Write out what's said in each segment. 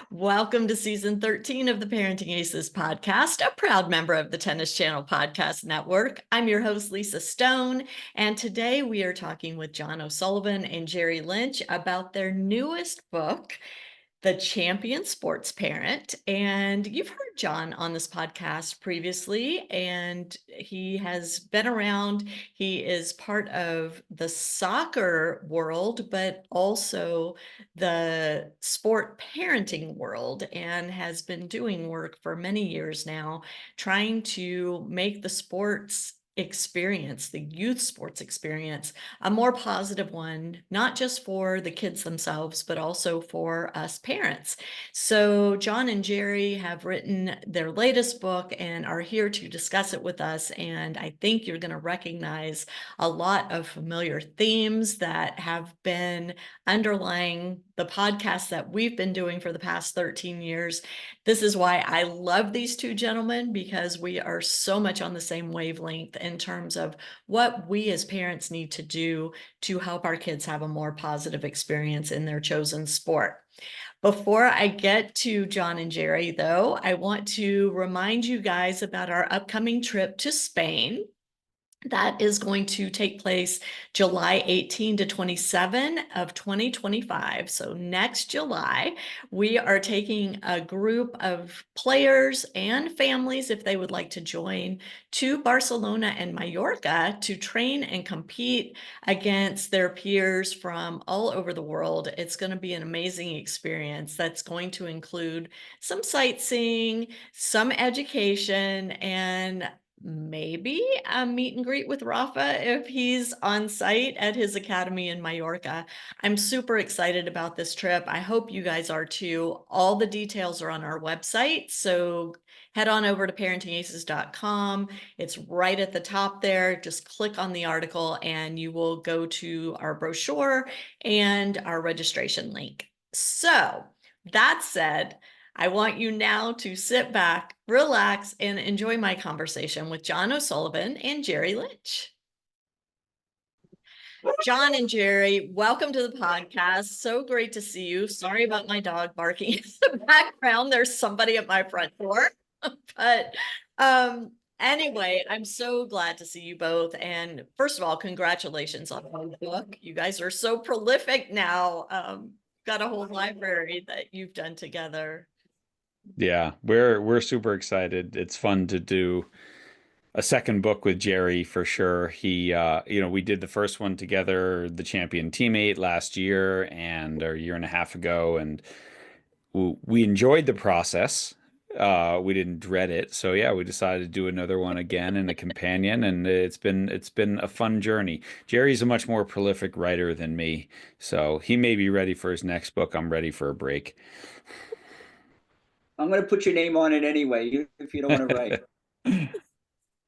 Welcome to season 13 of the Parenting Aces podcast, a proud member of the Tennis Channel Podcast Network. I'm your host, Lisa Stone, and today we are talking with John O'Sullivan and Jerry Lynch about their newest book, The Champion Sports Parent. And you've heard John on this podcast previously, and he has been around. He is part of the soccer world, but also the sport parenting world, and has been doing work for many years now, trying to make the sports experience, the youth sports experience, a more positive one, not just for the kids themselves, but also for us parents. So John and Jerry have written their latest book and are here to discuss it with us. And I think you're going to recognize a lot of familiar themes that have been underlying the podcast that we've been doing for the past 13 years. This is why I love these two gentlemen, because we are so much on the same wavelength in terms of what we as parents need to do to help our kids have a more positive experience in their chosen sport. Before I get to John and Jerry, though, I want to remind you guys about our upcoming trip to Spain. That is going to take place July 18 to 27 of 2025. So next July, we are taking a group of players and families, if they would like to join, to Barcelona and Mallorca to train and compete against their peers from all over the world. It's going to be an amazing experience that's going to include some sightseeing, some education, and maybe a meet and greet with Rafa if he's on site at his academy in Mallorca. I'm super excited about this trip. I hope you guys are too. All the details are on our website, so head on over to parentingaces.com. It's right at the top there. Just click on the article and you will go to our brochure and our registration link. So that said, I want you now to sit back, relax, and enjoy my conversation with John O'Sullivan and Jerry Lynch. John and Jerry, welcome to the podcast. So great to see you. Sorry about my dog barking in the background. There's somebody at my front door. But anyway, I'm so glad to see you both. And first of all, congratulations on the book. You guys are so prolific now. Got a whole library that you've done together. Yeah, we're super excited. It's fun to do a second book with Jerry for sure. We did the first one together, The Champion Teammate, last year and or a year and a half ago, and we enjoyed the process. We didn't dread it. So yeah, we decided to do another one again and a companion, and it's been a fun journey. Jerry's a much more prolific writer than me, so he may be ready for his next book. I'm ready for a break. I'm going to put your name on it anyway, if you don't want to write.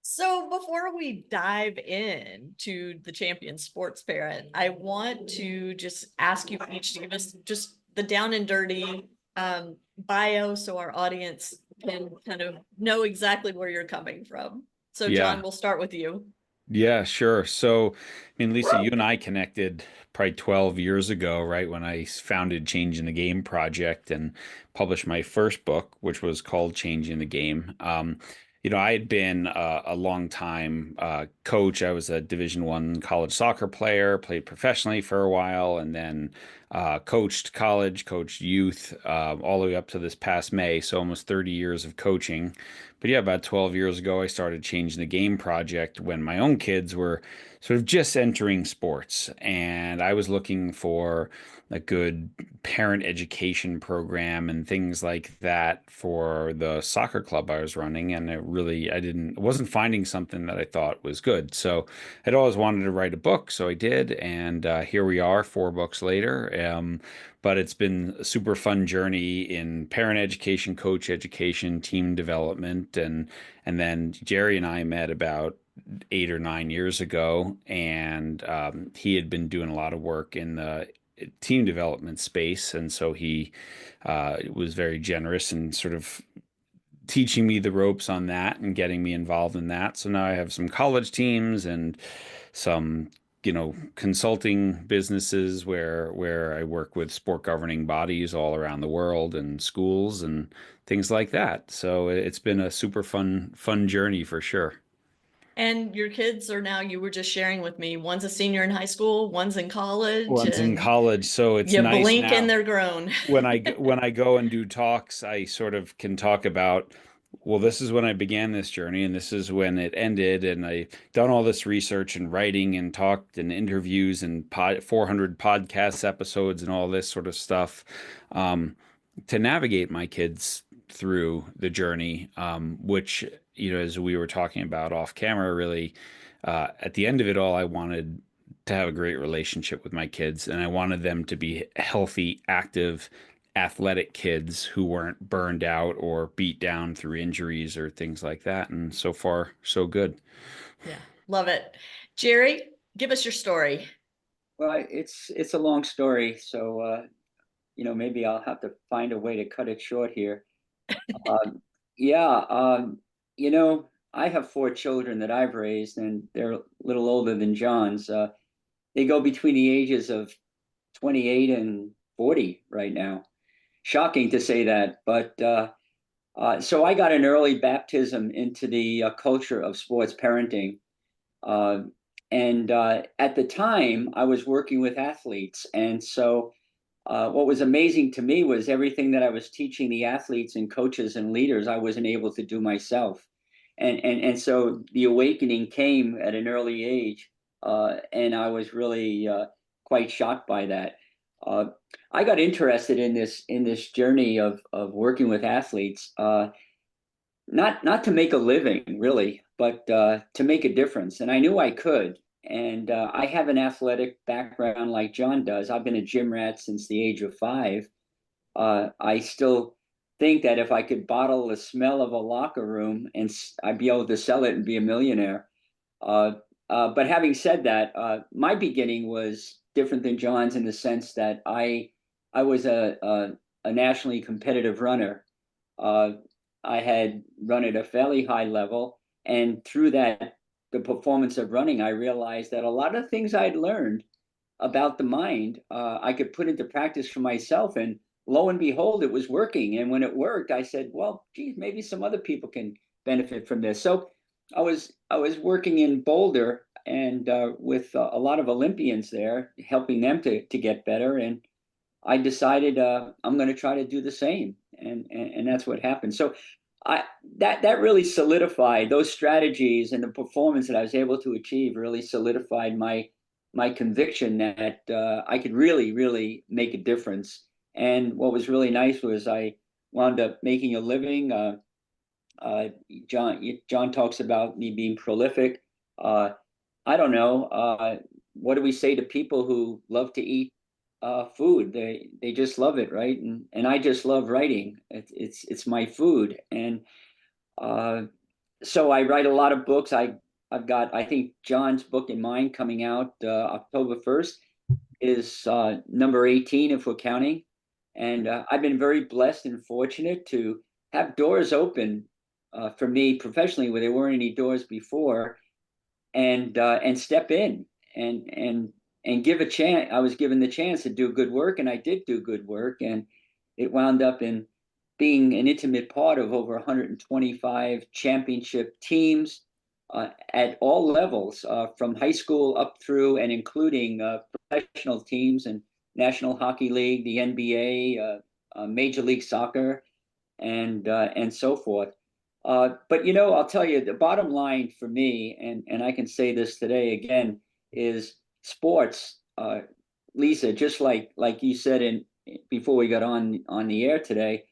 So before we dive in to the Champion Sports Parent, I want to just ask you each to give us just the down and dirty bio so our audience can kind of know exactly where you're coming from. So Yeah. John, we'll start with you. Yeah, sure. So, I mean, Lisa, you and I connected probably 12 years ago, right, when I founded Changing the Game Project and published my first book, which was called Changing the Game. I had been a long time coach. I was a Division I college soccer player, played professionally for a while, and then coached college, coached youth, all the way up to this past May. So almost 30 years of coaching. But yeah, about 12 years ago, I started Changing the Game Project when my own kids were sort of just entering sports. And I was looking for a good parent education program and things like that for the soccer club I was running. And I wasn't finding something that I thought was good. So I'd always wanted to write a book. So I did. And here we are, 4 books later. But it's been a super fun journey in parent education, coach education, team development. And then Jerry and I met about 8 or 9 years ago, and he had been doing a lot of work in the team development space, and so he was very generous and sort of teaching me the ropes on that and getting me involved in that. So now I have some college teams and some consulting businesses where I work with sport governing bodies all around the world and schools and things like that. So it's been a super fun journey for sure. And your kids are now, you were just sharing with me, one's a senior in high school, one's in college, One's in and college, so it's you nice blink and now. they're grown. When I go and do talks, I sort of can talk about, well, this is when I began this journey, and this is when it ended, and I've done all this research and writing and talked and interviews and 400 podcast episodes and all this sort of stuff, to navigate my kids through the journey, which, as we were talking about off camera, really, at the end of it all, I wanted to have a great relationship with my kids, and I wanted them to be healthy, active, athletic kids who weren't burned out or beat down through injuries or things like that. And so far, so good. Yeah, love it. Jerry, give us your story. Well, it's a long story, so maybe I'll have to find a way to cut it short here. Um, yeah, I have four children that I've raised, and they're a little older than John's. They go between the ages of 28 and 40 right now. Shocking to say that, but so I got an early baptism into the culture of sports parenting. Uh, and at the time, I was working with athletes. And so what was amazing to me was everything that I was teaching the athletes and coaches and leaders, I wasn't able to do myself. And so the awakening came at an early age. And I was really quite shocked by that. Uh, I got interested in this journey of working with athletes, not to make a living really, but to make a difference. And I knew I could. And I have an athletic background like John does. I've been a gym rat since the age of 5. I still think that if I could bottle the smell of a locker room, and I'd be able to sell it and be a millionaire. But having said that, my beginning was different than John's in the sense that I was a nationally competitive runner. Uh, I had run at a fairly high level, and through that, the performance of running, I realized that a lot of things I'd learned about the mind, I could put into practice for myself, and lo and behold, it was working. And when it worked, I said, well, geez, maybe some other people can benefit from this. So I was working in Boulder and with a lot of Olympians there, helping them to get better. And I decided I'm going to try to do the same, and that's what happened. So I that really solidified those strategies, and the performance that I was able to achieve really solidified my conviction that I could really make a difference. And what was really nice was I wound up making a living. John talks about me being prolific. I don't know. What do we say to people who love to eat food? They just love it, right? And I just love writing. It's my food, and uh, so I write a lot of books. I've got, I think, John's book and mine coming out October 1st is number 18 if we're counting. And I've been very blessed and fortunate to have doors open for me professionally where there weren't any doors before, and step in and give a chance. I was given the chance to do good work, and I did do good work, and it wound up in being an intimate part of over 125 championship teams at all levels, from high school up through and including professional teams and National Hockey League, the NBA, Major League Soccer, and so forth. But I'll tell you, the bottom line for me, and I can say this today again, is sports. Lisa, just like you said in before we got on the air today,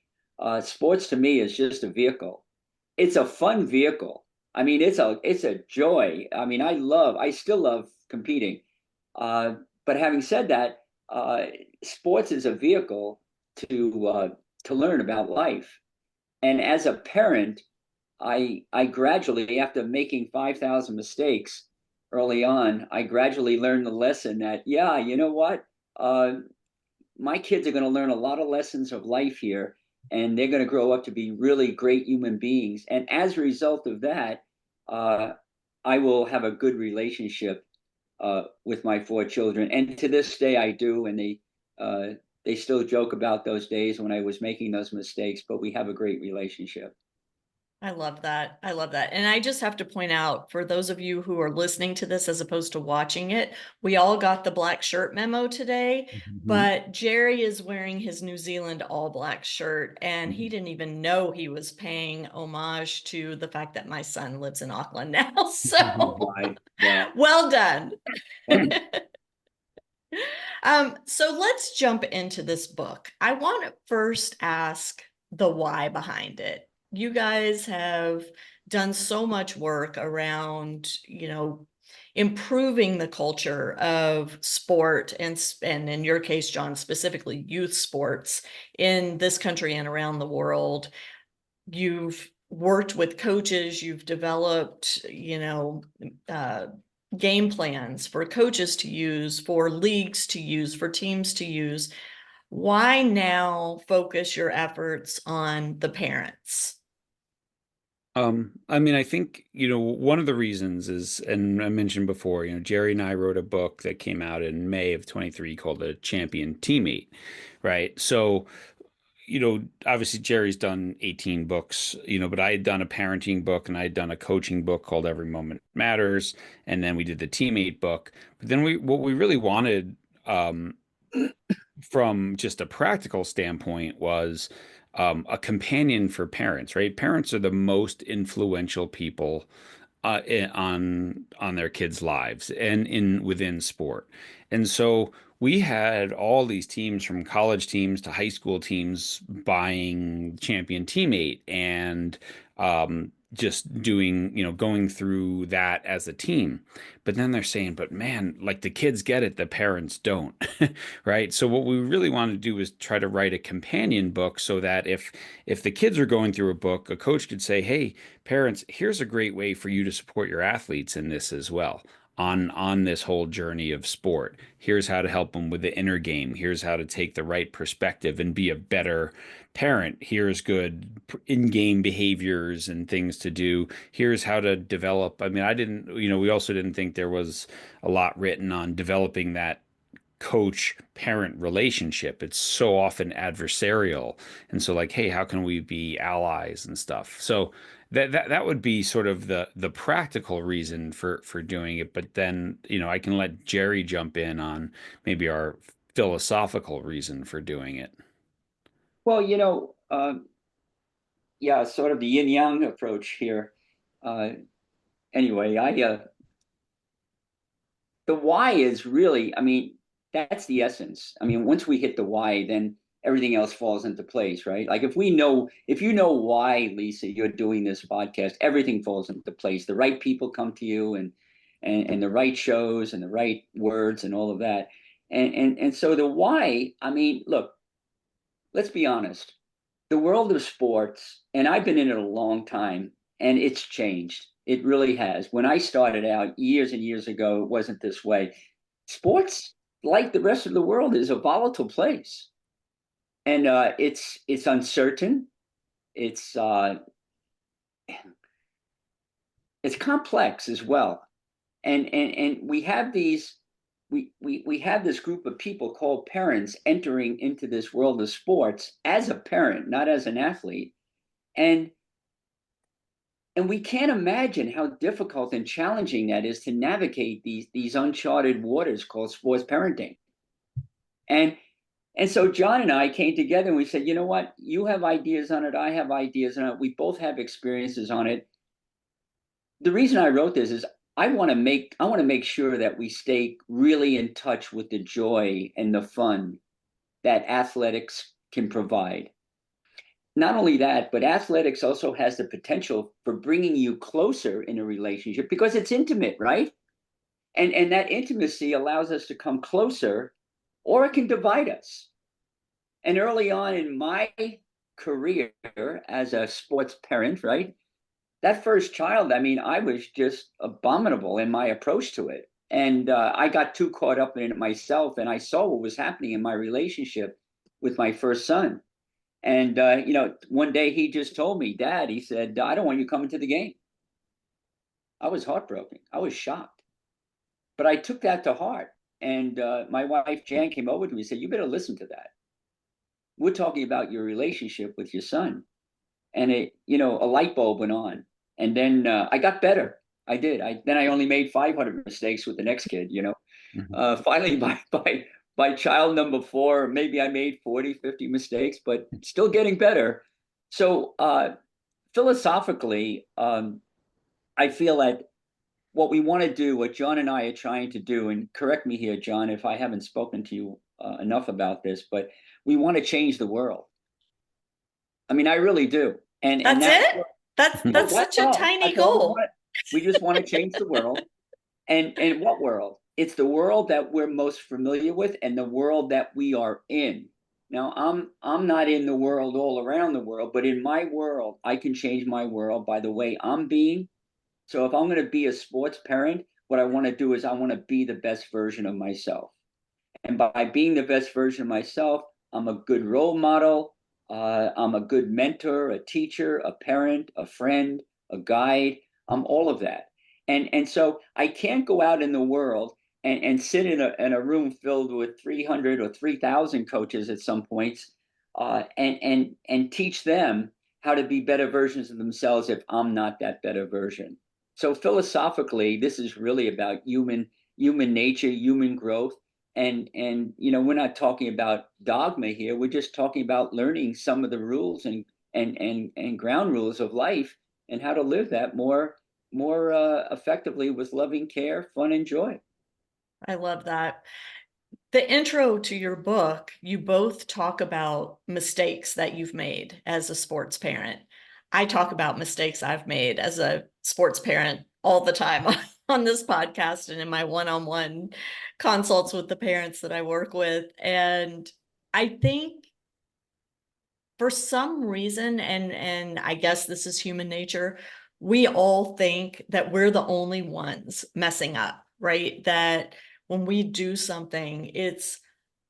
sports to me is just a vehicle. It's a fun vehicle. I mean, it's a joy. I mean, I still love competing. But having said that, sports is a vehicle to learn about life. And as a parent, I gradually, after making 5,000 mistakes early on, I gradually learned the lesson that, yeah, you know what? My kids are going to learn a lot of lessons of life here, and they're going to grow up to be really great human beings. And as a result of that, I will have a good relationship with my 4 children. And to this day, I do. And they still joke about those days when I was making those mistakes, but we have a great relationship. I love that. I love that. And I just have to point out, for those of you who are listening to this as opposed to watching it, we all got the black shirt memo today, but Jerry is wearing his New Zealand all black shirt, and he didn't even know he was paying homage to the fact that my son lives in Auckland now. So Right. well done. So let's jump into this book. I want to first ask the why behind it. You guys have done so much work around, improving the culture of sport and in your case, John, specifically youth sports in this country and around the world. You've worked with coaches, you've developed, game plans for coaches to use, for leagues to use, for teams to use. Why now focus your efforts on the parents? I think, one of the reasons is, and I mentioned before, Jerry and I wrote a book that came out in May of 23 called A Champion Teammate, right? So, obviously Jerry's done 18 books, but I had done a parenting book and I had done a coaching book called Every Moment Matters. And then we did the teammate book. But then what we really wanted, from just a practical standpoint was a companion for parents, right? Parents are the most influential people on their kids' lives and within sport. And so we had all these teams, from college teams to high school teams, buying Champion Teammate and just doing, going through that as a team. But then they're saying, but man, like the kids get it, the parents don't, right? So what we really want to do is try to write a companion book so that if the kids are going through a book, a coach could say, hey, parents, here's a great way for you to support your athletes in this as well. On this whole journey of sport. Here's how to help them with the inner game. Here's how to take the right perspective and be a better parent. Here's good in-game behaviors and things to do. Here's how to develop. I didn't, we also didn't think there was a lot written on developing that coach parent relationship. It's so often adversarial. And so like, hey, how can we be allies and stuff? So that would be sort of the practical reason for doing it. But then, I can let Jerry jump in on maybe our philosophical reason for doing it. Well, yeah, sort of the yin yang approach here. Anyway, the why is really, that's the essence. Once we hit the why, then everything else falls into place, right? Like if you know why, Lisa, you're doing this podcast, everything falls into place. The right people come to you and the right shows and the right words and all of that. And so the why, look, let's be honest. The world of sports, and I've been in it a long time, and it's changed. It really has. When I started out years and years ago, it wasn't this way. Sports, like the rest of the world, is a volatile place, and it's uncertain. It's complex as well, and we have these. We have this group of people called parents entering into this world of sports as a parent, not as an athlete, and we can't imagine how difficult and challenging that is to navigate these uncharted waters called sports parenting. And so John and I came together and we said, you know what? You have ideas on it. I have ideas on it. We both have experiences on it. The reason I wrote this is I want to make sure that we stay really in touch with the joy and the fun that athletics can provide. Not only that, but athletics also has the potential for bringing you closer in a relationship because it's intimate, right? And that intimacy allows us to come closer, or it can divide us. And early on in my career as a sports parent, right? That first child, I was just abominable in my approach to it. And I got too caught up in it myself, and I saw what was happening in my relationship with my first son. And, one day he just told me, Dad, he said, I don't want you coming to the game. I was heartbroken. I was shocked. but I took that to heart. And my wife, Jan, came over to me and said, you better listen to that. We're talking about your relationship with your son. And a light bulb went on. And then I got better. I did. Then I only made 500 mistakes with the next kid, Finally, by child number 4, maybe I made 40, 50 mistakes, but still getting better. So philosophically, I feel that what we want to do, what John and I are trying to do, and correct me here, John, if I haven't spoken to you enough about this, but we want to change the world. I mean, I really do. And that's it. That's such a tiny goal. We just want to change the world. And what world? It's the world that we're most familiar with and the world that we are in. Now, I'm not in the world all around the world, but in my world, I can change my world by the way I'm being. So if I'm going to be a sports parent, what I want to do is I want to be the best version of myself. And by being the best version of myself, I'm a good role model. I'm a good mentor, a teacher, a parent, a friend, a guide. I'm all of that. And so I can't go out in the world and sit in a room filled with 300 or 3,000 coaches at some points and teach them how to be better versions of themselves if I'm not that better version. So philosophically, this is really about human nature, human growth. And we're not talking about dogma here. We're just talking about learning some of the rules and ground rules of life and how to live that more effectively with loving care, fun, and joy. I love that. The intro to your book, you both talk about mistakes that you've made as a sports parent. I talk about mistakes I've made as a sports parent all the time on this podcast and in my one-on-one consults with the parents that I work with. And I think for some reason, and I guess this is human nature, we all think that we're the only ones messing up, right? That when we do something, it's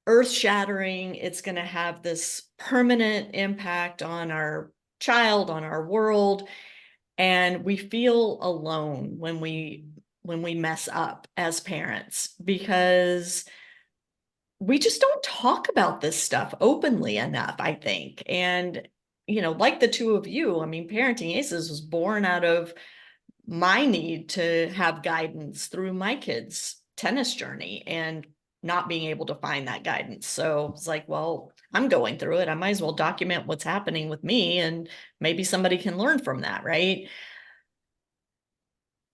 earth-shattering. It's going to have this permanent impact on our child, on our world. And we feel alone when we mess up as parents because we just don't talk about this stuff openly enough, I think. And, like the two of you, I mean, Parenting Aces was born out of my need to have guidance through my kids' tennis journey and not being able to find that guidance. So it's like, well, I'm going through it. I might as well document what's happening with me and maybe somebody can learn from that, right?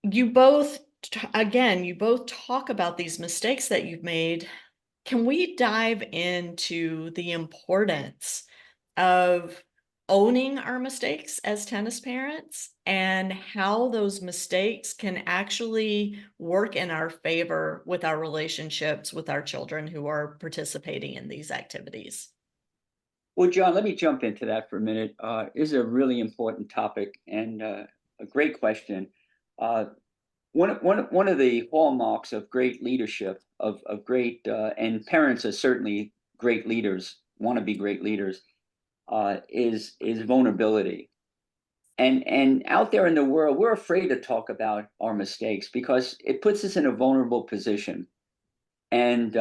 You both talk about these mistakes that you've made. Can we dive into the importance of owning our mistakes as tennis parents and how those mistakes can actually work in our favor with our relationships with our children who are participating in these activities? Well, John, let me jump into that for a minute. This is a really important topic and a great question. One of the hallmarks of great leadership, of great, and parents are certainly great leaders, want to be great leaders, is vulnerability. And out there in the world, we're afraid to talk about our mistakes because it puts us in a vulnerable position. And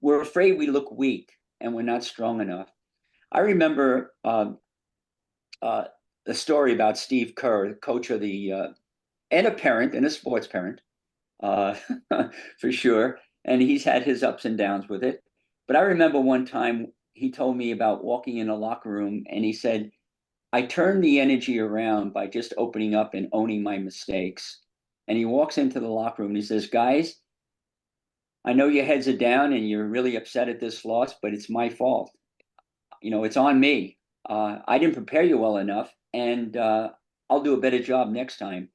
we're afraid we look weak and we're not strong enough. I remember the story about Steve Kerr, the coach of the and a parent and a sports parent, for sure. And he's had his ups and downs with it. But I remember one time he told me about walking in a locker room and he said, I turned the energy around by just opening up and owning my mistakes. And he walks into the locker room and he says, guys, I know your heads are down and you're really upset at this loss, but it's my fault. It's on me. I didn't prepare you well enough, and I'll do a better job next time.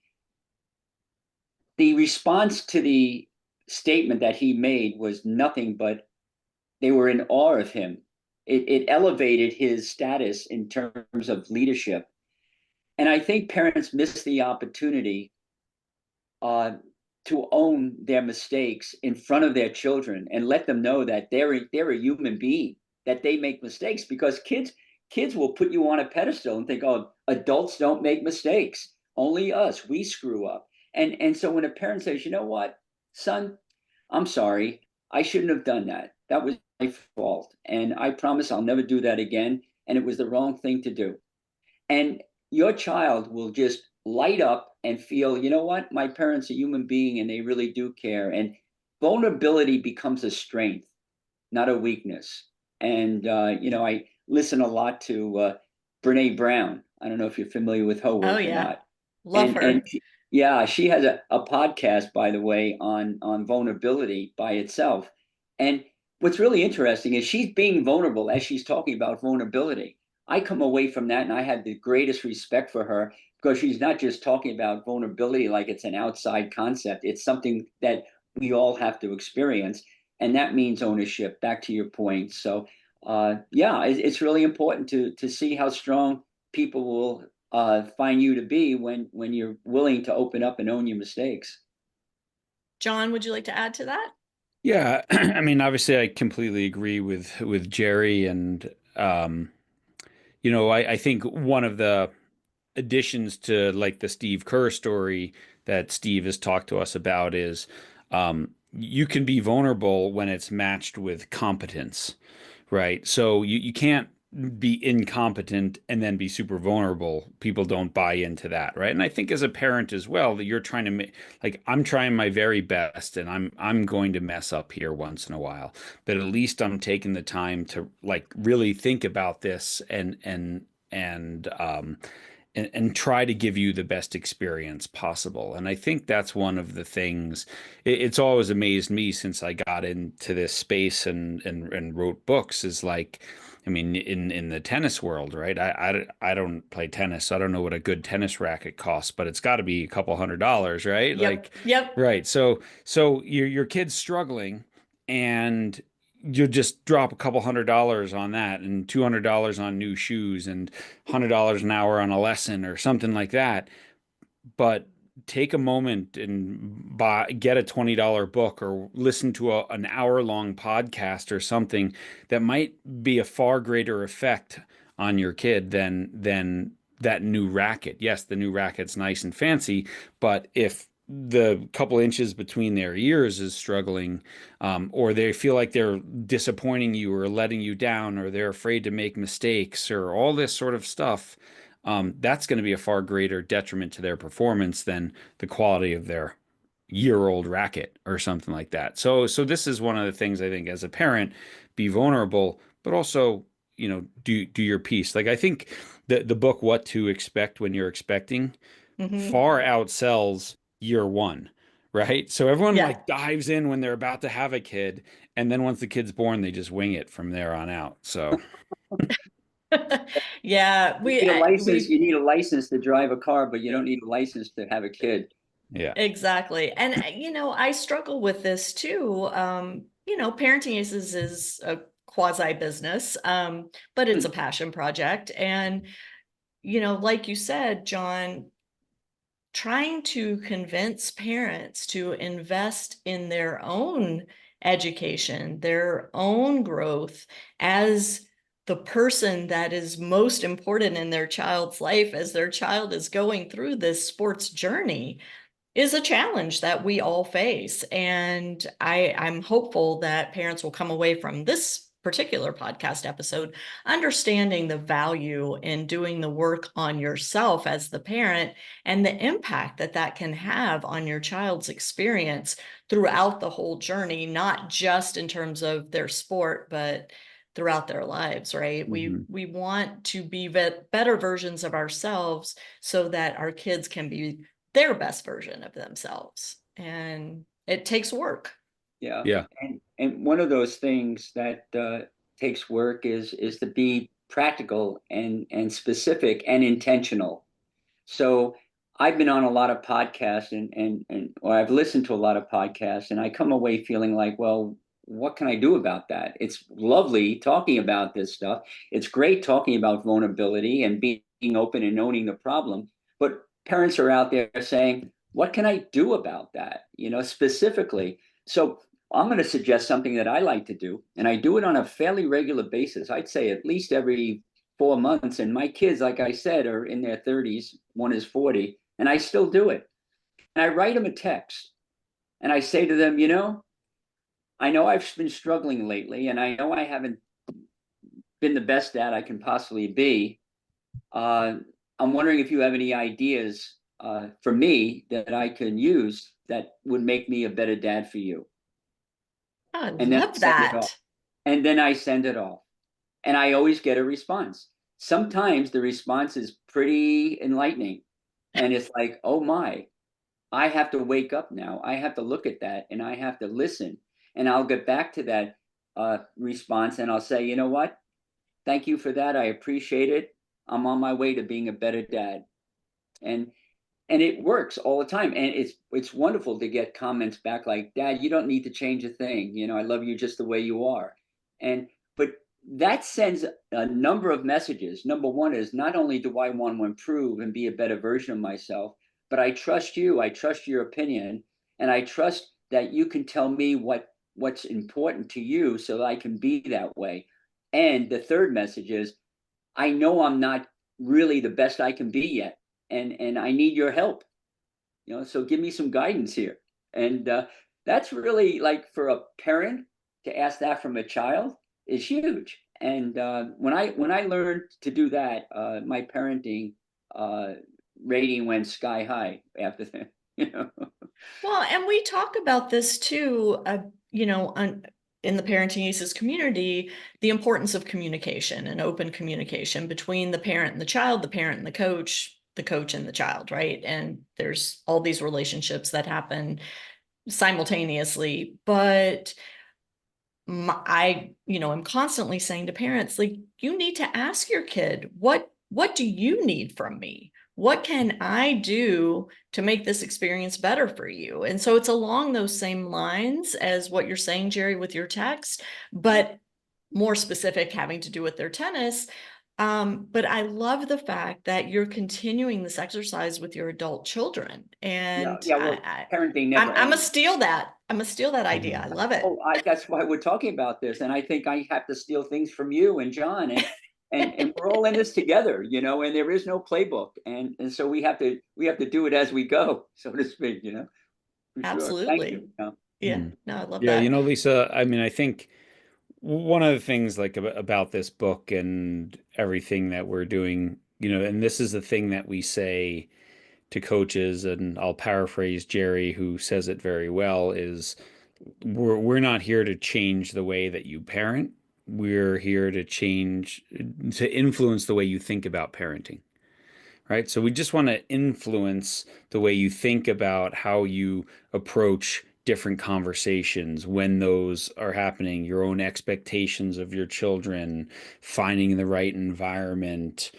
The response to the statement that he made was nothing but they were in awe of him. It elevated his status in terms of leadership. And I think parents miss the opportunity to own their mistakes in front of their children and let them know that they're a human being, that they make mistakes, because kids will put you on a pedestal and think, oh, adults don't make mistakes. Only us, we screw up. And so when a parent says, you know what, son, I'm sorry. I shouldn't have done that. That was my fault. And I promise I'll never do that again. And it was the wrong thing to do. And your child will just light up and feel, you know what? My parents are human being and they really do care. And vulnerability becomes a strength, not a weakness. And, I listen a lot to Brene Brown. I don't know if you're familiar with her Oh work or yeah. not. Love her. Yeah, she has a podcast, by the way, on vulnerability by itself. And what's really interesting is she's being vulnerable as she's talking about vulnerability. I come away from that and I had the greatest respect for her because she's not just talking about vulnerability like it's an outside concept. It's something that we all have to experience. And that means ownership, back to your point. So yeah, it's really important to see how strong people will find you to be when you're willing to open up and own your mistakes. John, would you like to add to that? Yeah, I mean, obviously, I completely agree with Jerry, and I think one of the additions to like the Steve Kerr story that Steve has talked to us about is you can be vulnerable when it's matched with competence, right? So you can't be incompetent and then be super vulnerable. People don't buy into that, right? And I think as a parent as well, that you're trying to make, like, I'm trying my very best and I'm going to mess up here once in a while, but at least I'm taking the time to like really think about this and try to give you the best experience possible. And I think that's one of the things it's always amazed me since I got into this space and wrote books is like, I mean, in the tennis world, right? I don't play tennis, so I don't know what a good tennis racket costs, but it's got to be a couple $100s, right? Yep. Yep. Right. So your kid's struggling and you just drop a couple $100s on that and $200 on new shoes and $100 an hour on a lesson or something like that. But take a moment and get a $20 book or listen to an hour-long podcast or something that might be a far greater effect on your kid than that new racket. Yes, the new racket's nice and fancy, but if the couple inches between their ears is struggling, or they feel like they're disappointing you or letting you down, or they're afraid to make mistakes, or all this sort of stuff, that's going to be a far greater detriment to their performance than the quality of their year-old racket or something like that. So this is one of the things I think as a parent, be vulnerable, but also, do your piece. Like I think the book What to Expect When You're Expecting far outsells year one, right? So everyone Yeah. like dives in when they're about to have a kid, and then once the kid's born, they just wing it from there on out. So Yeah, You need a license to drive a car, but you don't need a license to have a kid. yeah. exactly. And I struggle with this too. Parenting Aces is a quasi business, but it's a passion project. And, like you said, John, trying to convince parents to invest in their own education, their own growth as the person that is most important in their child's life as their child is going through this sports journey is a challenge that we all face. And I'm hopeful that parents will come away from this particular podcast episode understanding the value in doing the work on yourself as the parent and the impact that that can have on your child's experience throughout the whole journey, not just in terms of their sport, but throughout their lives, right? We want to be better versions of ourselves so that our kids can be their best version of themselves. And it takes work. Yeah. Yeah. And one of those things that takes work is to be practical and specific and intentional. So I've been on a lot of podcasts or I've listened to a lot of podcasts and I come away feeling like, well, what can I do about that? It's lovely talking about this stuff. It's great talking about vulnerability and being open and owning the problem. But parents are out there saying, what can I do about that? Specifically. So I'm going to suggest something that I like to do, and I do it on a fairly regular basis. I'd say at least every 4 months. And my kids, like I said, are in their 30s. One is 40, and I still do it. And I write them a text, and I say to them, I know I've been struggling lately, and I know I haven't been the best dad I can possibly be. I'm wondering if you have any ideas for me that I can use that would make me a better dad for you. I And then I love send it off. that. And then I send it off. And I always get a response. Sometimes the response is pretty enlightening. And it's like, oh my, I have to wake up now. I have to look at that and I have to listen. And I'll get back to that response and I'll say, you know what? Thank you for that. I appreciate it. I'm on my way to being a better dad. And it works all the time. And it's wonderful to get comments back like, Dad, you don't need to change a thing. I love you just the way you are. And but that sends a number of messages. Number one is, not only do I want to improve and be a better version of myself, but I trust you. I trust your opinion, and I trust that you can tell me what's important to you so that I can be that way. And the third message is, I know I'm not really the best I can be yet, and I need your help. So give me some guidance here. And that's really, like, for a parent to ask that from a child is huge. And when I learned to do that, my parenting rating went sky high after that. Well, and we talk about this too, in the Parenting Aces community, the importance of communication and open communication between the parent and the child, the parent and the coach and the child, right? And there's all these relationships that happen simultaneously, but I'm constantly saying to parents, like, you need to ask your kid, what do you need from me? What can I do to make this experience better for you? And so it's along those same lines as what you're saying, Jerry, with your text, but more specific, having to do with their tennis. But I love the fact that you're continuing this exercise with your adult children. And Yeah. Well, parenting never I'm gonna ends. steal that. I'm gonna steal that idea. I love it. That's why we're talking about this, and I think I have to steal things from you and John, and we're all in this together, and there is no playbook, and so we have to do it as we go, so to speak, for sure. Thank Absolutely. you. Yeah. No, I love Yeah, that. Lisa, I mean, I think one of the things like about this book and everything that we're doing, and this is the thing that we say to coaches, and I'll paraphrase Jerry, who says it very well, is we're not here to change the way that you parent. We're here to influence the way you think about parenting. Right? So we just want to influence the way you think about how you approach different conversations when those are happening, your own expectations of your children, finding the right environment,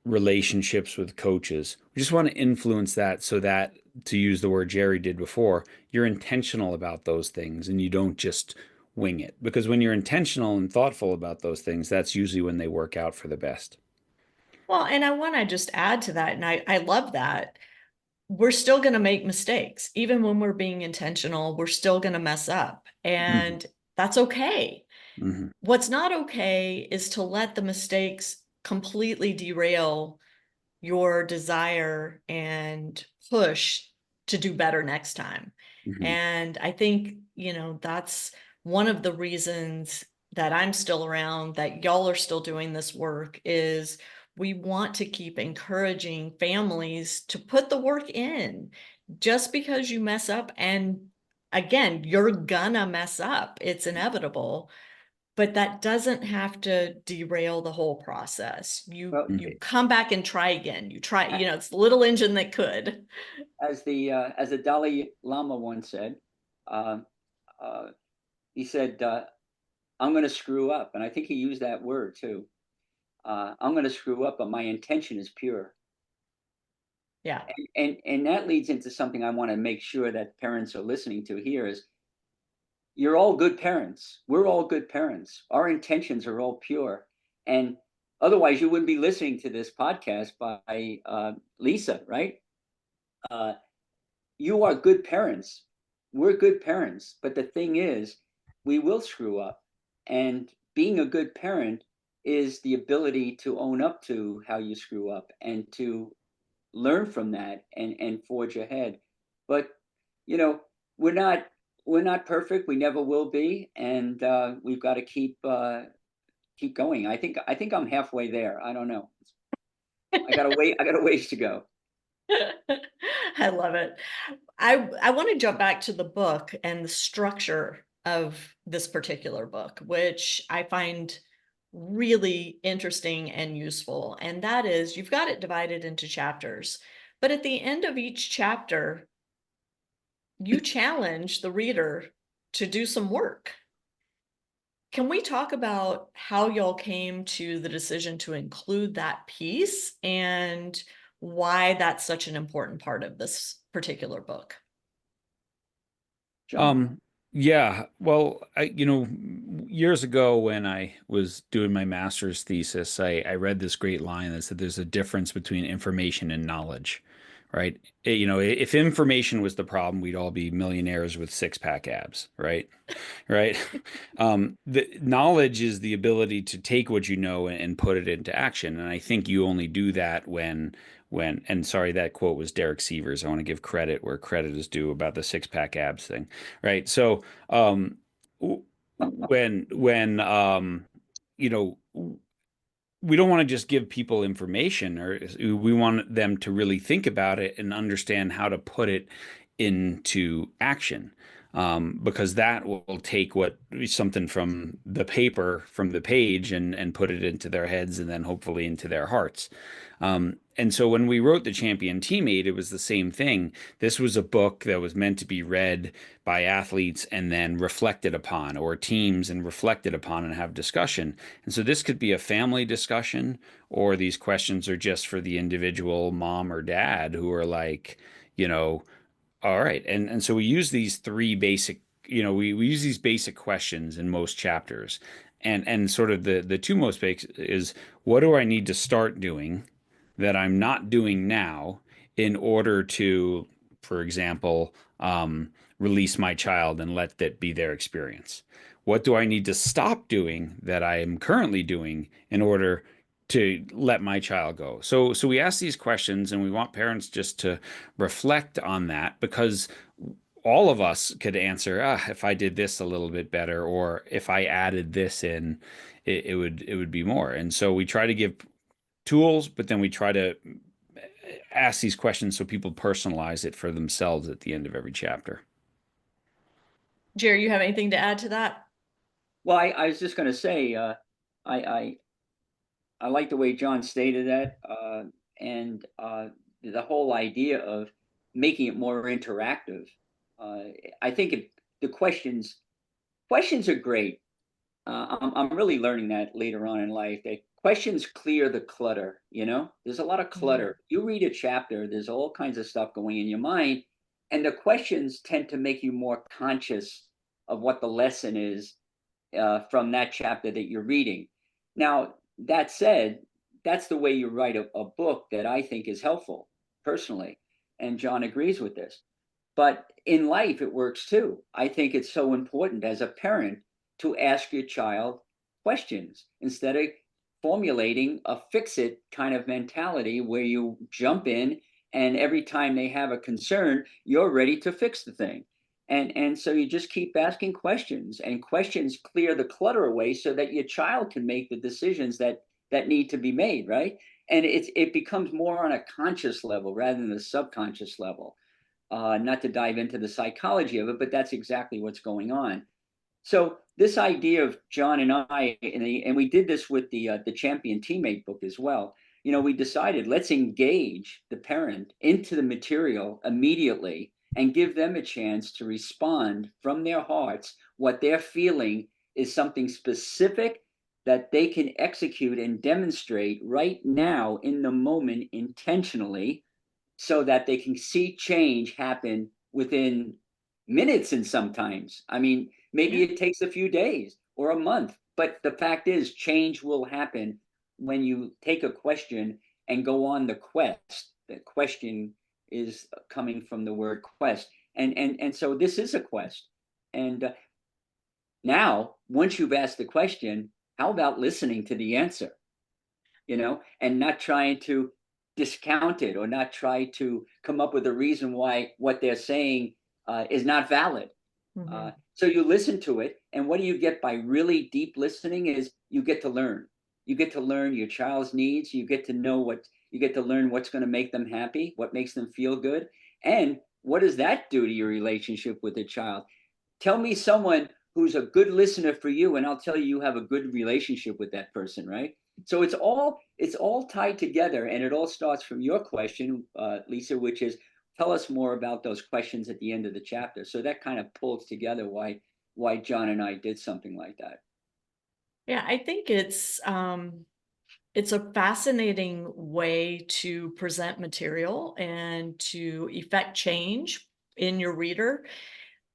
relationships with coaches. We just want to influence that so that, to use the word Jerry did before, you're intentional about those things and you don't just wing it. Because when you're intentional and thoughtful about those things, that's usually when they work out for the best. Well, and I want to just add to that, and I love that. We're still going to make mistakes. Even when we're being intentional, we're still going to mess up. And that's okay. Mm-hmm. What's not okay is to let the mistakes completely derail your desire and push to do better next time. Mm-hmm. And I think, that's one of the reasons that I'm still around, that y'all are still doing this work, is we want to keep encouraging families to put the work in. Just because you mess up, and again, you're gonna mess up, it's inevitable, but that doesn't have to derail the whole process. You come back and try again. You try, it's the little engine that could. As the Dalai Lama once said, uh, uh, he said, I'm going to screw up. And I think he used that word too. I'm going to screw up, but my intention is pure. Yeah. And that leads into something I want to make sure that parents are listening to here is, you're all good parents. We're all good parents. Our intentions are all pure. And otherwise you wouldn't be listening to this podcast by Lisa, right? You are good parents. We're good parents. But the thing is, we will screw up. And being a good parent is the ability to own up to how you screw up and to learn from that and forge ahead. But, we're not we're not perfect. We never will be, and we've got to keep going. I think I'm halfway there. I don't know. I got a ways to go. I love it. I want to jump back to the book and the structure of this particular book, which I find really interesting and useful. And that is, you've got it divided into chapters, but at the end of each chapter, you challenge the reader to do some work. Can we talk about how y'all came to the decision to include that piece and why that's such an important part of this particular book? John? Yeah, well, years ago when I was doing my master's thesis, I read this great line that said there's a difference between information and knowledge, right? If information was the problem, we'd all be millionaires with six-pack abs, right? Right? The knowledge is the ability to take what you know and put it into action. And I think you only do that and sorry, that quote was Derek Sievers. I want to give credit where credit is due about the six-pack abs thing, right? So, when you know, we don't want to just give people information, or we want them to really think about it and understand how to put it into action. Because that will take something from the paper, from the page, and put it into their heads and then hopefully into their hearts. And so when we wrote The Champion Teammate, it was the same thing. This was a book that was meant to be read by athletes and then reflected upon, or teams and reflected upon and have discussion. And so this could be a family discussion, or these questions are just for the individual mom or dad who are like, all right. And so we use these three basic, we use these basic questions in most chapters. And sort of the two most basic is, what do I need to start doing that I'm not doing now in order to, for example, release my child and let that be their experience? What do I need to stop doing that I am currently doing in order to let my child go? So we ask these questions, and we want parents just to reflect on that, because all of us could answer, if I did this a little bit better, or if I added this in, it would be more. And so we try to give tools, but then we try to ask these questions so people personalize it for themselves at the end of every chapter. Jerry, you have anything to add to that? Well, I was just going to say, I like the way John stated that, and the whole idea of making it more interactive. I think the questions are great. I'm really learning that later on in life, that questions clear the clutter. There's a lot of clutter. You read a chapter, there's all kinds of stuff going in your mind, and the questions tend to make you more conscious of what the lesson is from that chapter that you're reading. Now, that said, that's the way you write a book that I think is helpful personally. And John agrees with this. But in life, it works too. I think it's so important as a parent to ask your child questions instead of formulating a fix-it kind of mentality where you jump in and every time they have a concern, you're ready to fix the thing. And so you just keep asking questions, and questions clear the clutter away so that your child can make the decisions that need to be made, right? And it becomes more on a conscious level rather than the subconscious level. Not to dive into the psychology of it, but that's exactly what's going on. So this idea of John and I, and we did this with the Champion Teammate book as well. We decided, let's engage the parent into the material immediately and give them a chance to respond from their hearts. What they're feeling is something specific that they can execute and demonstrate right now in the moment intentionally, so that they can see change happen within minutes. And sometimes, maybe it takes a few days or a month, but the fact is change will happen when you take a question and go on the quest. The question is coming from the word quest. And so this is a quest. And now, once you've asked the question, how about listening to the answer? And not trying to discount it, or not try to come up with a reason why what they're saying is not valid. Mhm. So you listen to it, and what do you get by really deep listening is you get to learn. You get to learn your child's needs. You get to know you get to learn what's going to make them happy, what makes them feel good, and what does that do to your relationship with the child? Tell me someone who's a good listener for you, and I'll tell you have a good relationship with that person, right? So it's all tied together, and it all starts from your question, Lisa, which is tell us more about those questions at the end of the chapter. So that kind of pulls together why John and I did something like that. Yeah, I think it's a fascinating way to present material and to effect change in your reader.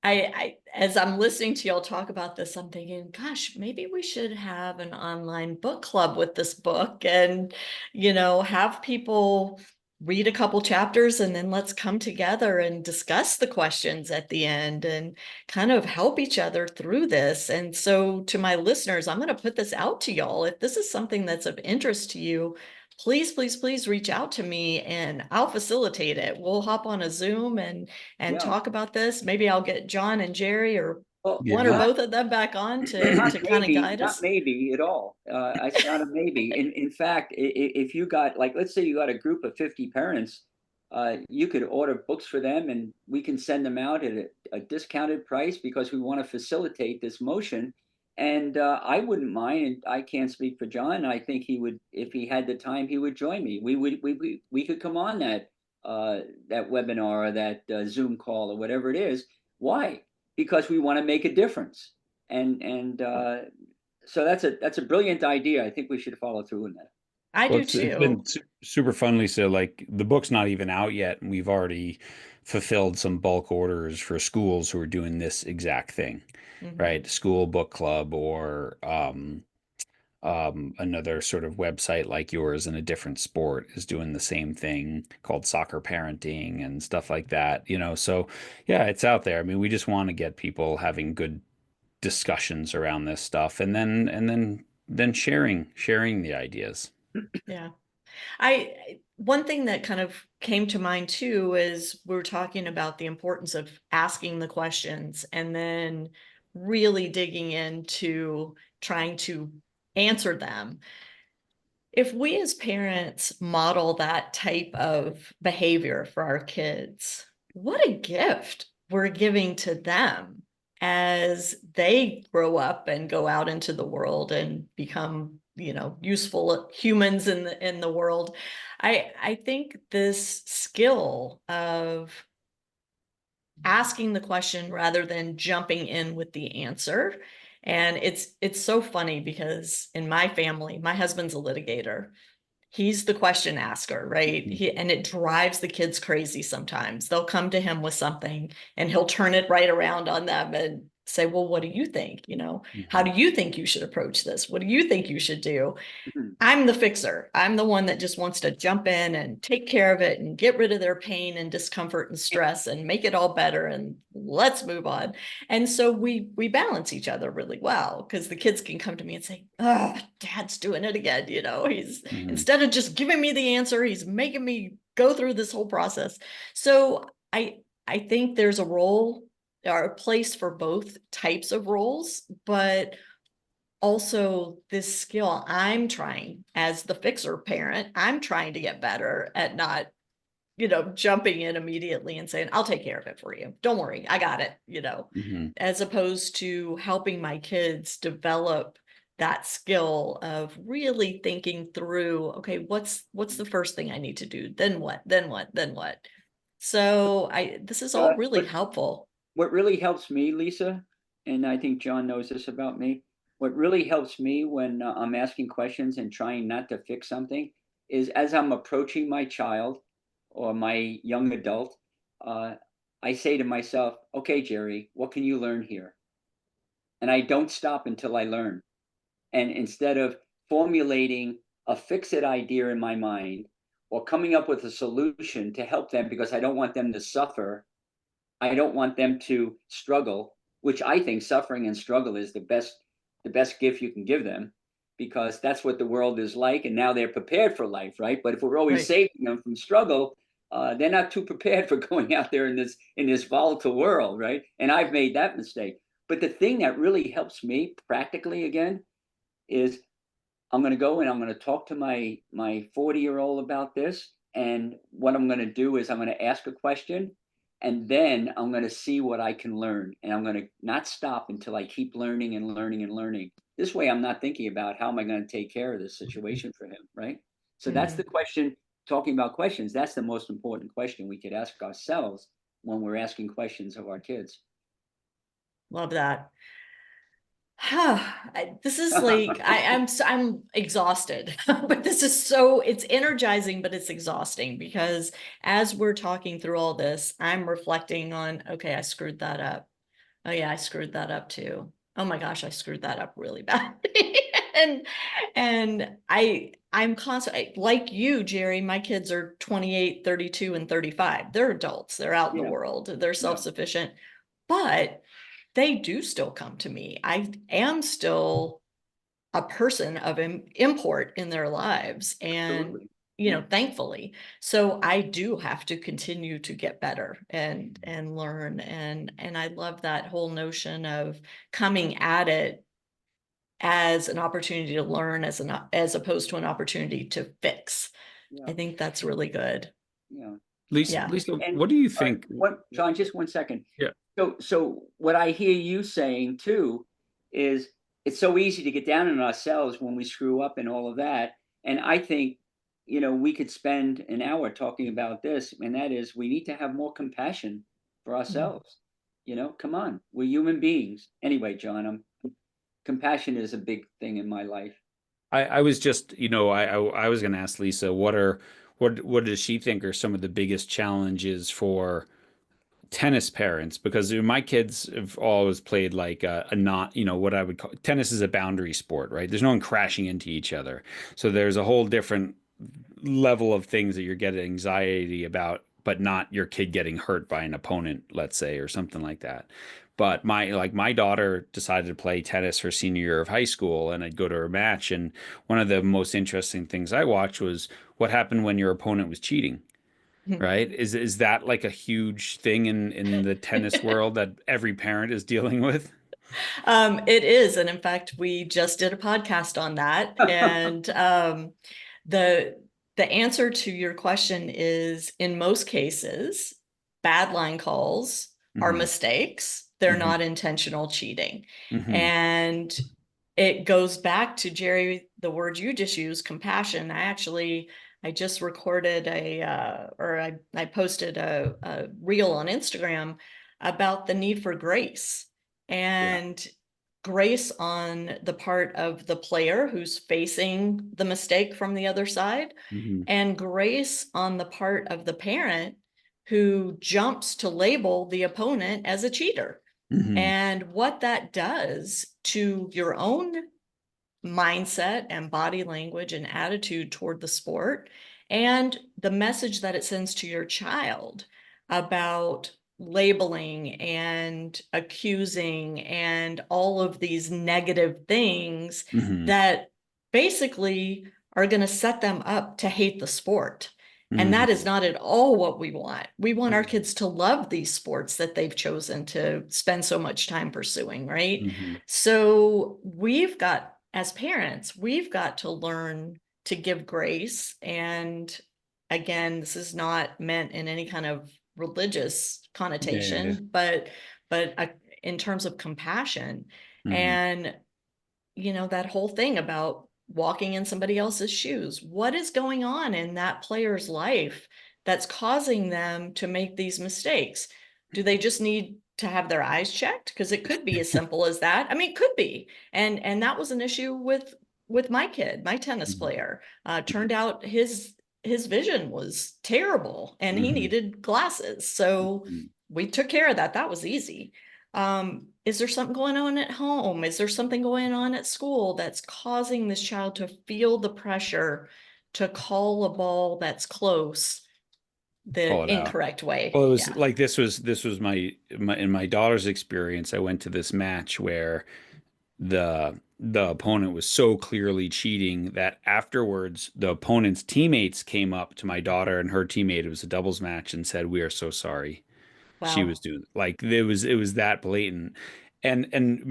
As I'm listening to y'all talk about this, I'm thinking, gosh, maybe we should have an online book club with this book and, have people read a couple chapters and then let's come together and discuss the questions at the end and kind of help each other through this. And so to my listeners, I'm going to put this out to y'all. If this is something that's of interest to you, please, please, please reach out to me and I'll facilitate it. We'll hop on a Zoom and Yeah. talk about this. Maybe I'll get John and Jerry or Well, one or Yeah. both of them back on not to kind of maybe, guide not us. maybe at all. It's not a maybe. In fact, if you got like, let's say you got a group of 50 parents, you could order books for them, and we can send them out at a discounted price because we want to facilitate this motion. And I wouldn't mind. And I can't speak for John. I think he would, if he had the time, he would join me. We could come on that webinar or that Zoom call or whatever it is. Why? Because we want to make a difference. And so that's a brilliant idea. I think we should follow through on that. I Well, do it's too. been super fun, Lisa. Like the book's not even out yet, and we've already fulfilled some bulk orders for schools who are doing this exact thing, Mhm. right? School book club or another sort of website like yours in a different sport is doing the same thing called soccer parenting and stuff like that, So yeah, it's out there. I mean, we just want to get people having good discussions around this stuff and then sharing the ideas. Yeah. One thing that kind of came to mind too is we were talking about the importance of asking the questions and then really digging into trying to answer them. If we as parents model that type of behavior for our kids, what a gift we're giving to them as they grow up and go out into the world and become, useful humans in the world. I think this skill of asking the question rather than jumping in with the answer. And it's so funny because in my family, my husband's a litigator. He's the question asker, right? And it drives the kids crazy sometimes. They'll come to him with something and he'll turn it right around on them and say, well, what do you think? How do Mhm. you think you should approach this? What do you think you should do? Mhm. I'm the fixer. I'm the one that just wants to jump in and take care of it and get rid of their pain and discomfort and stress and make it all better and let's move on. And so we balance each other really well because the kids can come to me and say, "Oh, Dad's doing it again." He's Mhm. instead of just giving me the answer, he's making me go through this whole process. So I think there's a role or a place for both types of roles, but also this skill I'm trying as the fixer parent, I'm trying to get better at not, jumping in immediately and saying, I'll take care of it for you. Don't worry, I got it, Mhm. as opposed to helping my kids develop that skill of really thinking through, okay, what's the first thing I need to do? Then what? Then what? Then what? So this is all really But helpful. what really helps me, Lisa, and I think John knows this about me, what really helps me when I'm asking questions and trying not to fix something is as I'm approaching my child or my young adult, uh, I say to myself, okay, Jerry, what can you learn here? And I don't stop until I learn. And instead of formulating a fix it idea in my mind or coming up with a solution to help them because I don't want them to suffer, I don't want them to struggle, which I think suffering and struggle is the best gift you can give them because that's what the world is like. And now they're prepared for life, right? But if we're always Right. saving them from struggle, they're not too prepared for going out there in this volatile world, right? And I've made that mistake. But the thing that really helps me practically again is I'm going to go and I'm going to talk to my 40-year-old about this. And what I'm going to do is I'm going to ask a question, and then I'm going to see what I can learn. And I'm going to not stop until I keep learning and learning and learning. This way, I'm not thinking about how am I going to take care of this situation for him, right? So that's the question. Talking about questions, that's the most important question we could ask ourselves when we're asking questions of our kids. Love that. This is like I'm exhausted, but this is it's energizing, but it's exhausting because as we're talking through all this, I'm reflecting on, okay, I screwed that up. Oh yeah, I screwed that up too. Oh my gosh, I screwed that up really badly. and I'm constantly like you, Jerry. My kids are 28, 32, and 35. They're adults. They're out in the world. They're self-sufficient, but they do still come to me. I am still a person of import in their lives, and thankfully. So I do have to continue to get better and learn, and I love that whole notion of coming at it as an opportunity to learn, as opposed to an opportunity to fix. I think that's really good. Lisa, what do you think? John, just 1 second. Yeah. So what I hear you saying too is it's so easy to get down on ourselves when we screw up and all of that. And I think, we could spend an hour talking about this, and that is we need to have more compassion for ourselves. Come on, we're human beings. Anyway, John, compassion is a big thing in my life. I was just, I was going to ask Lisa, what does she think are some of the biggest challenges for tennis parents? Because my kids have always played like a not, what I would call tennis is a boundary sport, right? There's no one crashing into each other. So there's a whole different level of things that you're getting anxiety about, but not your kid getting hurt by an opponent, let's say, or something like that. But my daughter decided to play tennis her senior year of high school, and I'd go to her match. And one of the most interesting things I watched was what happened when your opponent was cheating. Right? Is that like a huge thing in the tennis world that every parent is dealing with? It is. And in fact, we just did a podcast on that. And the answer to your question is, in most cases, bad line calls are mistakes. They're not intentional cheating. And it goes back to, Jerry, the word you just used, compassion. I just recorded I posted a reel on Instagram about the need for grace and grace on the part of the player who's facing the mistake from the other side, and grace on the part of the parent who jumps to label the opponent as a cheater. And what that does to your own mindset and body language and attitude toward the sport, and the message that it sends to your child about labeling and accusing and all of these negative things that basically are going to set them up to hate the sport. And that is not at all what we want. We want our kids to love these sports that they've chosen to spend so much time pursuing, right? So as parents, we've got to learn to give grace. And again, this is not meant in any kind of religious connotation, but in terms of compassion. And, that whole thing about walking in somebody else's shoes. What is going on in that player's life that's causing them to make these mistakes? Do they just need to have their eyes checked? Because it could be as simple as that. I mean, it could be. And that was an issue with my kid, my tennis player. Turned out his vision was terrible and he needed glasses. So we took care of that. That was easy. Is there something going on at home? Is there something going on at school that's causing this child to feel the pressure to call a ball that's close the incorrect way? Well, it was like this was my in my daughter's experience. I went to this match where the the opponent was so clearly cheating that afterwards the opponent's teammates came up to my daughter and her teammate, it was a doubles match, and said, "We are so sorry." She was Wow. doing, like, it was that blatant. And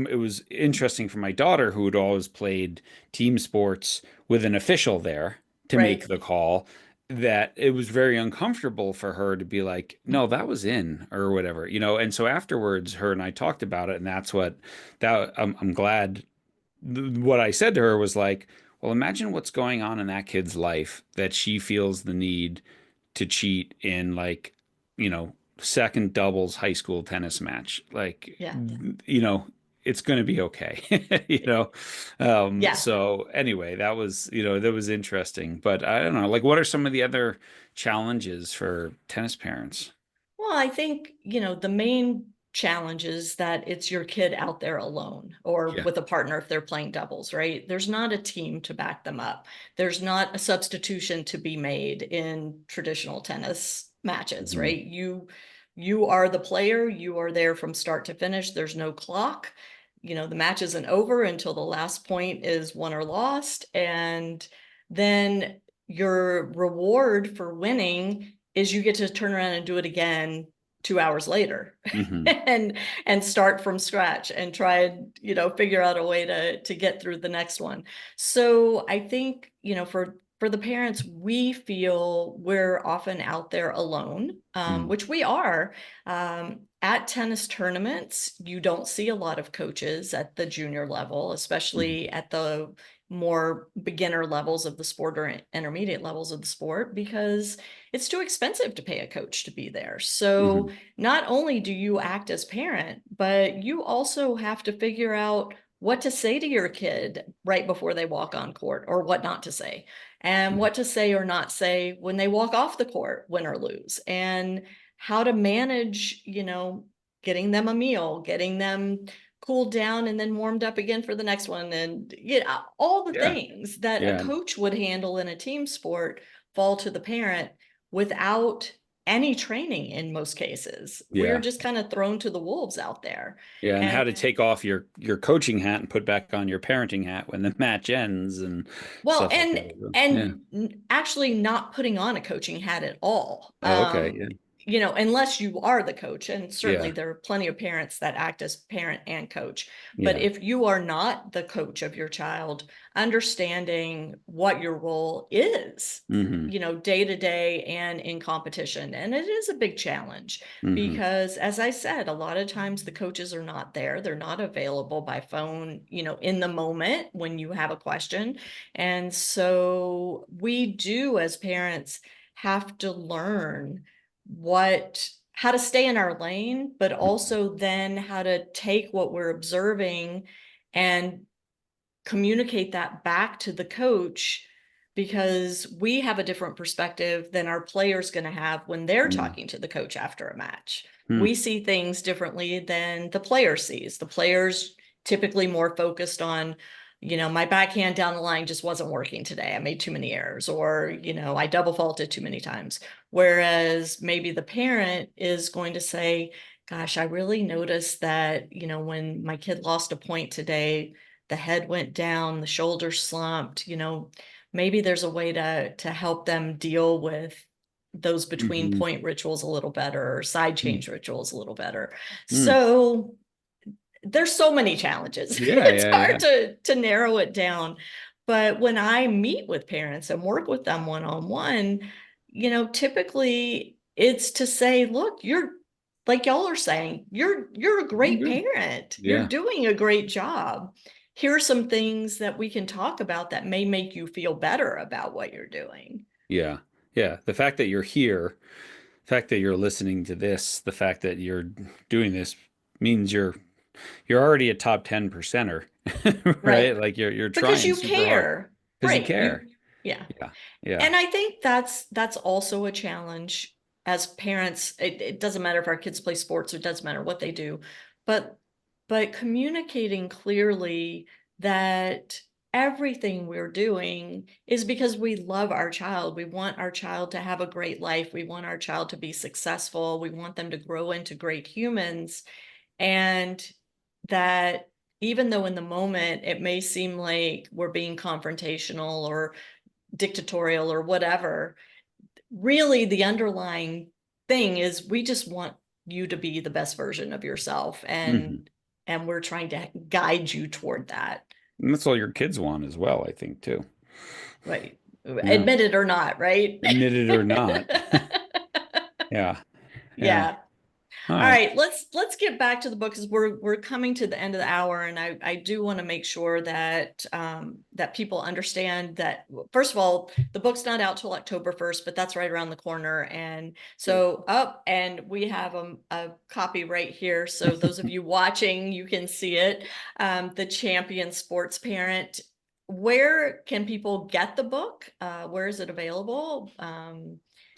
it was interesting for my daughter, who had always played team sports with an official there to make Right. the call, that it was very uncomfortable for her to be like, "No, that was in," or whatever, and so afterwards her and I talked about it, and that's what that I'm glad. What I said to her was like, well, imagine what's going on in that kid's life that she feels the need to cheat in, like, you know, second doubles high school tennis match. Like, Yeah. it's going to be okay. Yeah. So anyway, that was interesting. But I don't know, like, what are some of the other challenges for tennis parents? Well, I think, the main challenge is that it's your kid out there alone or Yeah. with a partner if they're playing doubles, right? There's not a team to back them up. There's not a substitution to be made in traditional tennis matches, Hmm. right? You are the player, you are there from start to finish. There's no clock. The match isn't over until the last point is won or lost. And then your reward for winning is you get to turn around and do it again 2 hours later Hmm. and start from scratch and try and figure out a way to get through the next one. So I think for the parents, we feel we're often out there alone, which we are. At tennis tournaments, you don't see a lot of coaches at the junior level, especially at the more beginner levels of the sport or intermediate levels of the sport, because it's too expensive to pay a coach to be there. So Hmm. not only do you act as parent, but you also have to figure out what to say to your kid right before they walk on court, or what not to say, and what to say or not say when they walk off the court, win or lose, and how to manage, getting them a meal, getting them cooled down and then warmed up again for the next one. And all the Yeah. things that a Yeah. coach would handle in a team sport fall to the parent without any training in most cases. We're Yeah. just kind of thrown to the wolves out there. Yeah, and how And to take off your coaching hat and put back on your parenting hat when the match ends and well, stuff like and that. So, yeah. and actually not putting on a coaching hat at all. Oh, okay. Yeah. Unless you are the coach, and certainly Yeah. there are plenty of parents that act as parent and coach. But Yeah. if you are not the coach of your child, understanding what your role is, Hmm. day to day and in competition. And it is a big challenge Hmm. because, as I said, a lot of times the coaches are not there. They're not available by phone, in the moment when you have a question. And so we do, as parents, have to learn how to stay in our lane, but also then how to take what we're observing and communicate that back to the coach, because we have a different perspective than our player's going to have when they're Hmm. talking to the coach after a match. Hmm. We see things differently than the player sees. The player's typically more focused on, my backhand down the line just wasn't working today. I made too many errors, or, I double faulted too many times. Whereas maybe the parent is going to say, gosh, I really noticed that, when my kid lost a point today, the head went down, the shoulders slumped, maybe there's a way to help them deal with those between Hmm. point rituals a little better, or side Hmm. change rituals a little better. Hmm. So there's so many challenges. Yeah. It's Yeah. Yeah. hard to narrow it down. But when I meet with parents and work with them one-on-one, typically it's to say, look, you're, like y'all are saying, you're a Doing great good. parent. You're Yeah. doing a great job. Here are some things that we can talk about that may make you feel better about what you're doing. Yeah. Yeah. The fact that you're here, the fact that you're listening to this, the fact that you're doing this means you're already a top 10 percenter, Right. right? Like you're Because trying you super hard care. because you Right. care. Yeah. Yeah. Yeah. And I think that's also a challenge as parents. It doesn't matter if our kids play sports, or it doesn't matter what they do, but communicating clearly that everything we're doing is because we love our child. We want our child to have a great life. We want our child to be successful. We want them to grow into great humans, and that even though in the moment it may seem like we're being confrontational or dictatorial or whatever, really the underlying thing is we just want you to be the best version of yourself, and we're trying to guide you toward that. And that's all your kids want as well, I think, too. Right. Yeah. Admit it or not, right? Admit it or not. Yeah. Yeah. All All right. right, let's get back to the book, because we're coming to the end of the hour, and I do want to make sure that that people understand that, first of all, the book's not out till October 1st, but that's right around the corner. And so and we have a copy right here. So those of you watching, you can see it. The Champion Sports Parent. Where can people get the book? Where is it available?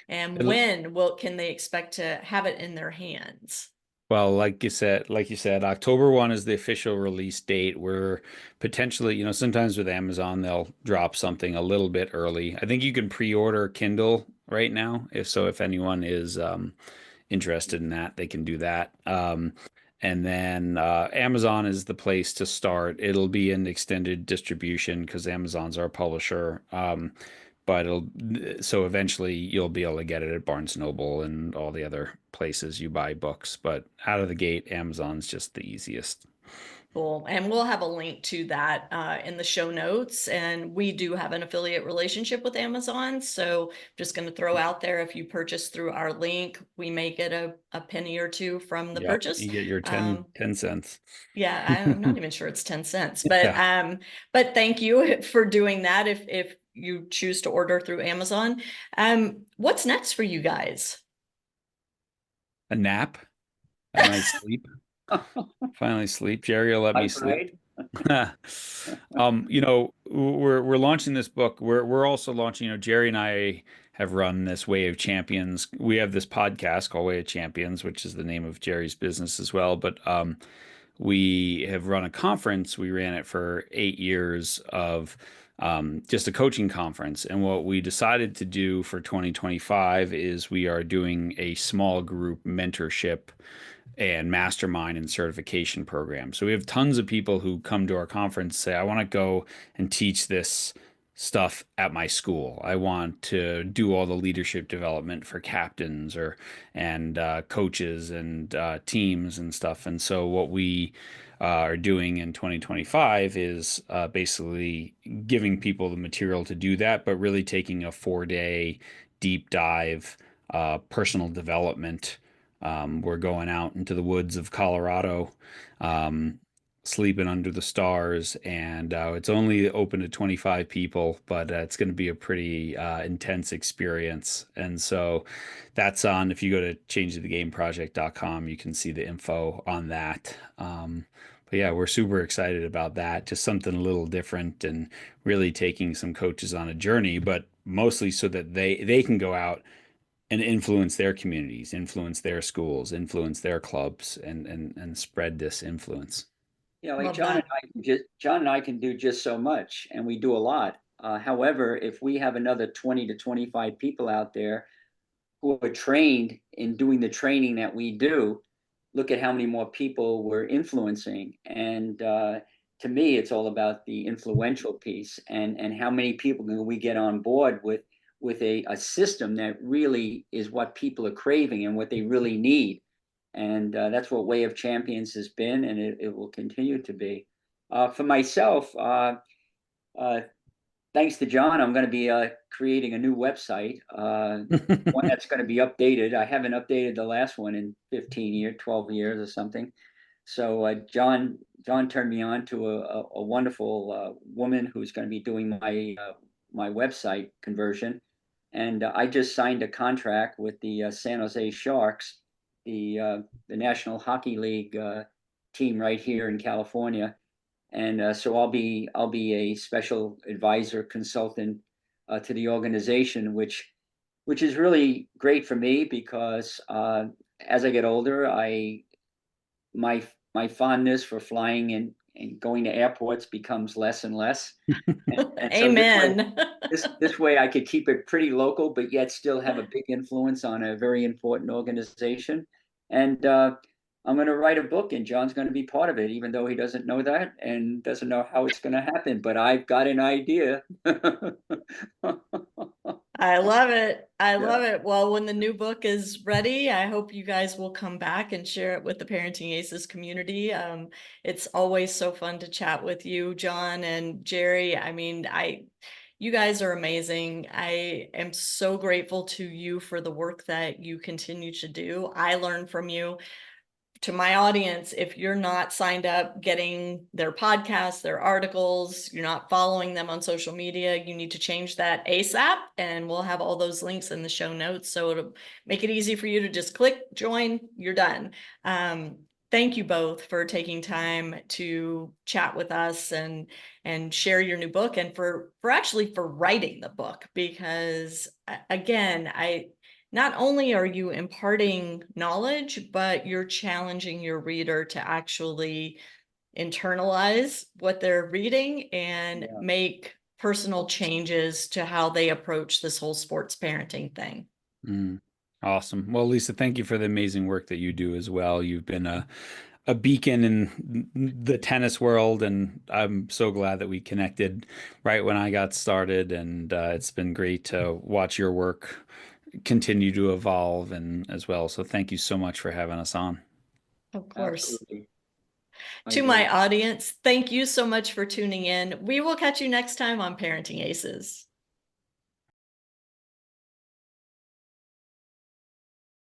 And when can they expect to have it in their hands? Well, like you said, October 1 is the official release date. We're potentially, sometimes with Amazon, they'll drop something a little bit early. I think you can pre-order Kindle right now. If anyone is interested in that, they can do that. And then Amazon is the place to start. It'll be in extended distribution because Amazon's our publisher. But so eventually you'll be able to get it at Barnes & Noble and all the other places you buy books. But out of the gate, Amazon's just the easiest. Cool. And we'll have a link to that in the show notes. And we do have an affiliate relationship with Amazon. So I'm just going to throw out there, if you purchase through our link, we may get a penny or two from the purchase. You get your 10 cents. Yeah, I'm not even sure it's 10 cents, but Yeah. But thank you for doing that if you choose to order through Amazon. What's next for you guys? A nap, a nice sleep. Finally sleep. Jerry will let me sleep. We're launching this book. We're also launching, Jerry and I have run this Way of Champions. We have this podcast called Way of Champions, which is the name of Jerry's business as well. But we have run a conference. We ran it for 8 years of just a coaching conference. And what we decided to do for 2025 is we are doing a small group mentorship and mastermind and certification program. So we have tons of people who come to our conference say, I want to go and teach this stuff at my school. I want to do all the leadership development for captains and coaches and teams and stuff. And so what we are doing in 2025 is basically giving people the material to do that, but really taking a 4-day deep dive personal development. We're going out into the woods of Colorado, sleeping under the stars, and it's only open to 25 people, but it's going to be a pretty intense experience. And so that's on, if you go to changethegameproject.com, you can see the info on that. But yeah, we're super excited about that. Just something a little different and really taking some coaches on a journey, but mostly so that they can go out and influence their communities, influence their schools, influence their clubs, and spread this influence. Yeah, like Love John that. and I can do just so much, and we do a lot. However, if we have another 20 to 25 people out there who are trained in doing the training that we do, look at how many more people we're influencing. And to me, it's all about the influential piece and how many people can we get on board with a system that really is what people are craving and what they really need. And that's what Way of Champions has been, and it will continue to be. For myself, thanks to John, I'm going to be creating a new website, one that's going to be updated. I haven't updated the last one in 15 years, 12 years or something. So John turned me on to a wonderful woman who's going to be doing my website conversion. And I just signed a contract with the San Jose Sharks, the National Hockey League team right here in California. And so I'll be a special advisor consultant to the organization, which is really great for me because as I get older, my fondness for flying and going to airports becomes less and less. And so Amen. this way I could keep it pretty local, but yet still have a big influence on a very important organization. And I'm going to write a book and John's going to be part of it, even though he doesn't know that and doesn't know how it's going to happen. But I've got an idea. I love it. I Yeah. love it. Well, when the new book is ready, I hope you guys will come back and share it with the Parenting Aces community. It's always so fun to chat with you, John and Jerry. I mean, you guys are amazing. I am so grateful to you for the work that you continue to do. I learn from you. To my audience, if you're not signed up, getting their podcasts, their articles, you're not following them on social media, you need to change that ASAP, and we'll have all those links in the show notes. So it'll make it easy for you to just click, join, you're done. Thank you both for taking time to chat with us and share your new book, and for writing the book, because again, not only are you imparting knowledge, but you're challenging your reader to actually internalize what they're reading and make personal changes to how they approach this whole sports parenting thing. Awesome. Well, Lisa, thank you for the amazing work that you do as well. You've been a beacon in the tennis world, and I'm so glad that we connected right when I got started. And it's been great to watch your work continue to evolve and as well. So thank you so much for having us on. Of course. Absolutely. To my audience, thank you so much for tuning in. We will catch you next time on Parenting Aces.